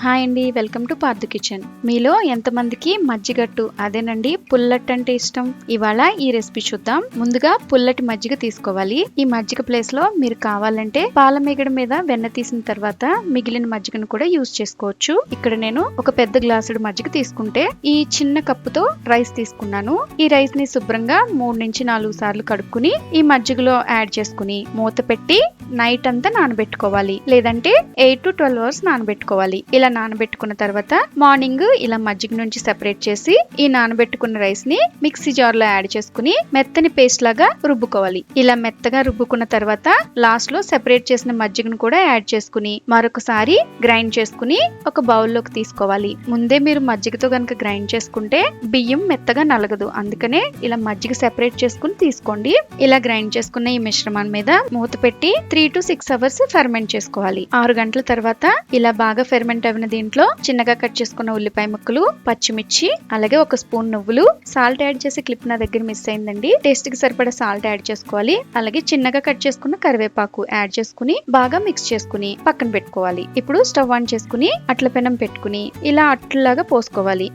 Hi అండి, welcome to Partha kitchen. మీలో ఎంతమందికి మజ్జిగట్టు అదేనండి పుల్లట్టు అంటే ఇష్టం? ఇవాళ ఈ రెసిపీ చూద్దాం. ముందుగా పుల్లటి మజ్జిగ తీసుకోవాలి. ఈ మజ్జిగ ప్లేస్ లో మీరు కావాలంటే పాల మీగడ మీద వెన్న తీసిన తర్వాత మిగిలిన మజ్జిగను కూడా యూజ్ చేసుకోవచ్చు. ఇక్కడ నేను ఒక పెద్ద గ్లాసుడు మజ్జిగ తీసుకుంటే ఈ చిన్న కప్పుతో రైస్ తీసుకున్నాను. ఈ రైస్ ని శుభ్రంగా 3 నుంచి 4 సార్లు కడుక్కుని ఈ మజ్జిగలో యాడ్ చేసుకుని మూత పెట్టి నైట్ అంతా నానబెట్టుకోవాలి. లేదంటే 8 to 12 అవర్స్ నానబెట్టుకోవాలి. ఇలా నానబెట్టుకున్న తర్వాత మార్నింగ్ ఇలా మజ్జిగ నుంచి సెపరేట్ చేసి ఈ నానబెట్టుకున్న రైస్ ని మిక్సీ జార్ లో యాడ్ చేసుకుని మెత్తని పేస్ట్ లాగా రుబ్బుకోవాలి. ఇలా మెత్తగా రుబ్బుకున్న తర్వాత లాస్ట్ లో సెపరేట్ చేసిన మజ్జిగను కూడా యాడ్ చేసుకుని మరొకసారి గ్రైండ్ చేసుకుని ఒక బౌల్ లోకి తీసుకోవాలి. ముందే మీరు మజ్జిగతో గనక గ్రైండ్ చేసుకుంటే బియ్యం మెత్తగా నలగదు. అందుకనే ఇలా మజ్జిగ సెపరేట్ చేసుకుని తీసుకోండి. ఇలా గ్రైండ్ చేసుకున్న ఈ మిశ్రమాన్ని మీద మూత పెట్టి 3 to 6 అవర్స్ ఫెర్మెంట్ చేసుకోవాలి. 6 గంటల తర్వాత ఇలా బాగా ఫెర్మెంట్ అయిన దీంట్లో చిన్నగా కట్ చేసుకున్న ఉల్లిపాయ ముక్కలు, పచ్చిమిర్చి, అలాగే 1 స్పూన్ నువ్వులు, సాల్ట్ యాడ్ చేసే క్లిప్ నా దగ్గర మిస్ అయిందండి. టేస్ట్ కి సరిపడా సాల్ట్ యాడ్ చేసుకోవాలి. అలాగే చిన్నగా కట్ చేసుకున్న కరివేపాకు యాడ్ చేసుకుని బాగా మిక్స్ చేసుకుని పక్కన పెట్టుకోవాలి. ఇప్పుడు స్టవ్ ఆన్ చేసుకుని అట్ల పెనం పెట్టుకుని ఇలా అట్లలాగా పోసుకోవాలి.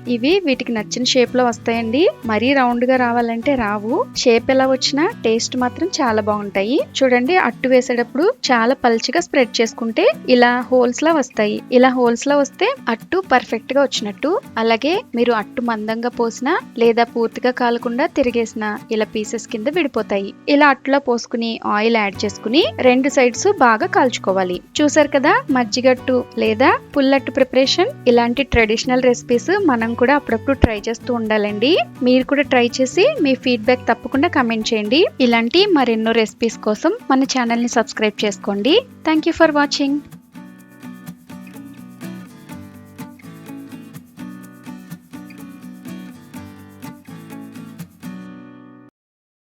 వీటికి నచ్చిన షేప్ లో వస్తాయండి. మరీ రౌండ్ గా రావాలంటే రావు. షేప్ ఎలా వచ్చినా టేస్ట్ మాత్రం చాలా బాగుంటాయి. చూడండి, అట్టు వేసేటప్పుడు చాలా పల్చగా స్ప్రెడ్ చేసుకుంటే ఇలా హోల్స్ లా వస్తాయి. ఇలా హోల్స్ లా వస్తే అట్టు పర్ఫెక్ట్ గా వచ్చినట్టు. అలాగే మీరు అట్టు మందంగా పోసినా లేదా పూర్తిగా కాలకుండా తిరిగేసినా ఇలా పీసెస్ కింద విడిపోతాయి. ఇలా అట్టులో పోసుకుని ఆయిల్ యాడ్ చేసుకుని 2 సైడ్స్ బాగా కాల్చుకోవాలి. చూసారు కదా, మజ్జిగట్టు లేదా పుల్లట్టు ప్రిపరేషన్. ఇలాంటి ట్రెడిషనల్ రెసిపీస్ మనం కూడా అప్పుడప్పుడు ట్రై చేస్తూ ఉండాలండి. మీరు కూడా ట్రై చేసి మీ ఫీడ్బ్యాక్ తప్పకుండా కమెంట్ చేయండి. ఇలాంటి మరెన్నో రెసిపీస్ కోసం మన ఛానల్ ని సబ్స్క్రైబ్ చేసుకోండి. Thank you for watching.